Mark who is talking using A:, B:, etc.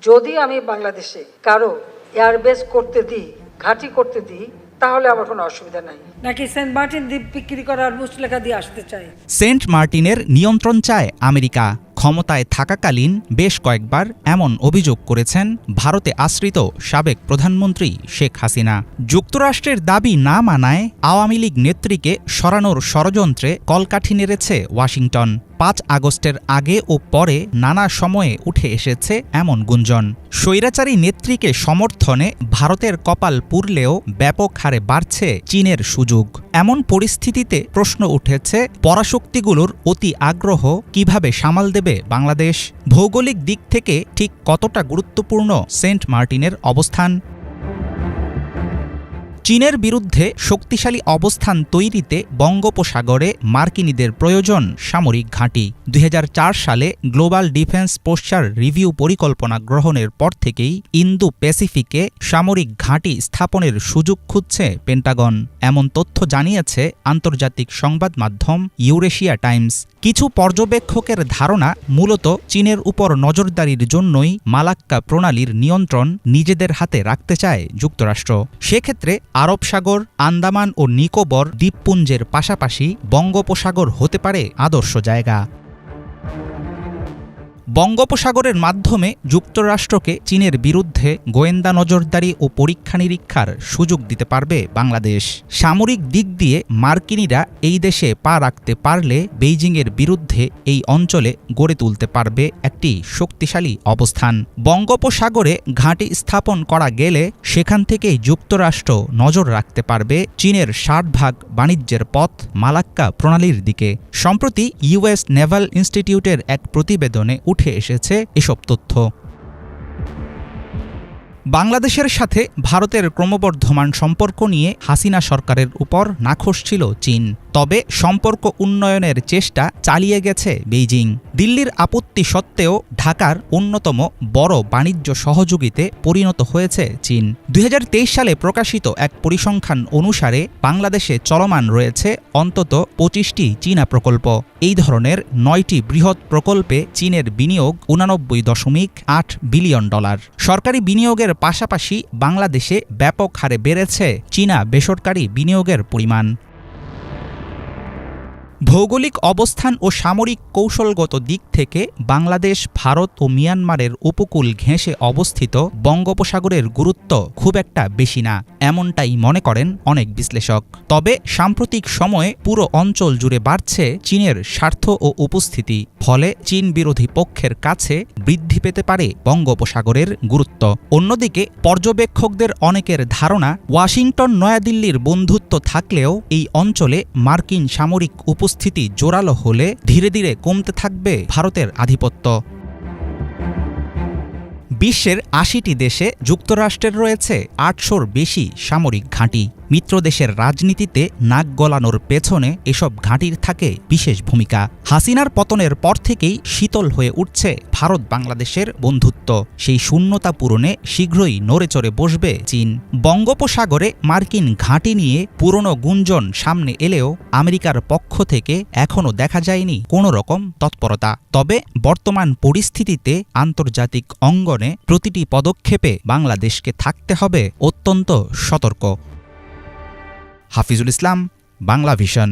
A: যদি আমি বাংলাদেশে কারো এয়ারবেস করতে দিই, ঘাঁটি করতে দিই, তাহলে আমার কোনো অসুবিধা নাই।
B: নাকি সেন্ট মার্টিন দ্বীপ বিক্রি করার মুচলেখা দিয়ে আসতে চায়।
C: সেন্ট মার্টিনের নিয়ন্ত্রণ চায় আমেরিকা। ক্ষমতায় থাকাকালীন বেশ কয়েকবার এমন অভিযোগ করেছেন ভারতে আশ্রিত সাবেক প্রধানমন্ত্রী শেখ হাসিনা। যুক্তরাষ্ট্রের দাবি না মানায় আওয়ামী লীগ নেত্রীকে সরানোর ষড়যন্ত্রে কলকাঠি নেড়েছে ওয়াশিংটন। ৫ আগস্টের আগে ও পরে নানা সময়ে উঠে এসেছে এমন গুঞ্জন। স্বৈরাচারী নেত্রীকে সমর্থনে ভারতের কপাল পুড়লেও ব্যাপক হারে বাড়ছে চীনের সুযোগ। এমন পরিস্থিতিতে প্রশ্ন উঠেছে, পরাশক্তিগুলোর অতি আগ্রহ কিভাবে সামাল দেবে বাংলাদেশ? ভৌগোলিক দিক থেকে ঠিক কতটা গুরুত্বপূর্ণ সেন্ট মার্টিনের অবস্থান? চীনের বিরুদ্ধে শক্তিশালী অবস্থান তৈরিতে বঙ্গোপসাগরে মার্কিনীদের প্রয়োজন সামরিক ঘাঁটি। ২০০৪ সালে গ্লোবাল ডিফেন্স পোস্চার রিভিউ পরিকল্পনা গ্রহণের পর থেকেই ইন্দো প্যাসিফিকে সামরিক ঘাঁটি স্থাপনের সুযোগ খুঁজছে পেন্টাগন। এমন তথ্য জানিয়েছে আন্তর্জাতিক সংবাদ মাধ্যম ইউরেশিয়া টাইমস। কিছু পর্যবেক্ষকের ধারণা, মূলত চীনের উপর নজরদারির জন্যই মালাক্কা প্রণালীর নিয়ন্ত্রণ নিজেদের হাতে রাখতে চায় যুক্তরাষ্ট্র। সেক্ষেত্রে আরব সাগর, আন্দামান ও নিকোবর দ্বীপপুঞ্জের পাশাপাশি বঙ্গোপসাগর হতে পারে আদর্শ জায়গা। বঙ্গোপসাগরের মাধ্যমে যুক্তরাষ্ট্রকে চীনের বিরুদ্ধে গোয়েন্দা নজরদারি ও পরীক্ষা নিরীক্ষার সুযোগ দিতে পারবে বাংলাদেশ। সামরিক দিক দিয়ে মার্কিনীরা এই দেশে পা রাখতে পারলে বেইজিংয়ের বিরুদ্ধে এই অঞ্চলে গড়ে তুলতে পারবে একটি শক্তিশালী অবস্থান। বঙ্গোপসাগরে ঘাঁটি স্থাপন করা গেলে সেখান থেকেই যুক্তরাষ্ট্র নজর রাখতে পারবে চীনের ৬০% বাণিজ্যের পথ মালাক্কা প্রণালীর দিকে। সম্প্রতি ইউএস নেভাল ইনস্টিটিউটের এক প্রতিবেদনে উঠে এসেছে এসব তথ্য। বাংলাদেশের সাথে ভারতের ক্রমবর্ধমান সম্পর্ক নিয়ে হাসিনা সরকারের উপর নাখোশ ছিল চীন। তবে সম্পর্ক উন্নয়নের চেষ্টা চালিয়ে গেছে বেইজিং। দিল্লির আপত্তি সত্ত্বেও ঢাকার অন্যতম বড় বাণিজ্য সহযোগীতে পরিণত হয়েছে চীন। ২০২৩ সালে প্রকাশিত এক পরিসংখ্যান অনুসারে বাংলাদেশে চলমান রয়েছে অন্তত ২৫টি চীনা প্রকল্প। এই ধরনের ৯টি বৃহৎ প্রকল্পে চীনের বিনিয়োগ $৮৯.৮ বিলিয়ন। সরকারি বিনিয়োগের পাশাপাশি বাংলাদেশে ব্যাপক হারে বেড়েছে চীনা বেসরকারি বিনিয়োগের পরিমাণ। ভৌগোলিক অবস্থান ও সামরিক কৌশলগত দিক থেকে বাংলাদেশ, ভারত ও মিয়ানমারের উপকূল ঘেঁষে অবস্থিত বঙ্গোপসাগরের গুরুত্ব খুব একটা বেশি না, এমনটাই মনে করেন অনেক বিশ্লেষক। তবে সাম্প্রতিক সময়ে পুরো অঞ্চল জুড়ে বাড়ছে চীনের স্বার্থ ও উপস্থিতি। ফলে চীন বিরোধী পক্ষের কাছে বৃদ্ধি পেতে পারে বঙ্গোপসাগরের গুরুত্ব। অন্যদিকে পর্যবেক্ষকদের অনেকের ধারণা, ওয়াশিংটন নয়াদিল্লির বন্ধুত্ব থাকলেও এই অঞ্চলে মার্কিন সামরিক উপস্থিতি জোরালো হলে ধীরে ধীরে কমতে থাকবে ভারতের আধিপত্য। বিশ্বের ৮০টি দেশে যুক্তরাষ্ট্রের রয়েছে ৮০০-র বেশি সামরিক ঘাঁটি। মিত্রদেশের রাজনীতিতে নাক গলানোর পেছনে এসব ঘাঁটির থাকে বিশেষ ভূমিকা। হাসিনার পতনের পর থেকেই শীতল হয়ে উঠছে ভারত বাংলাদেশের বন্ধুত্ব। সেই শূন্যতা পূরণে শীঘ্রই নড়েচড়ে বসবে চীন। বঙ্গোপসাগরে মার্কিন ঘাঁটি নিয়ে পুরনো গুঞ্জন সামনে এলেও আমেরিকার পক্ষ থেকে এখনও দেখা যায়নি কোনো রকম তৎপরতা। তবে বর্তমান পরিস্থিতিতে আন্তর্জাতিক অঙ্গনে প্রতিটি পদক্ষেপে বাংলাদেশকে থাকতে হবে অত্যন্ত সতর্ক। হাফিজুল ইসলাম, বাংলা ভিশন।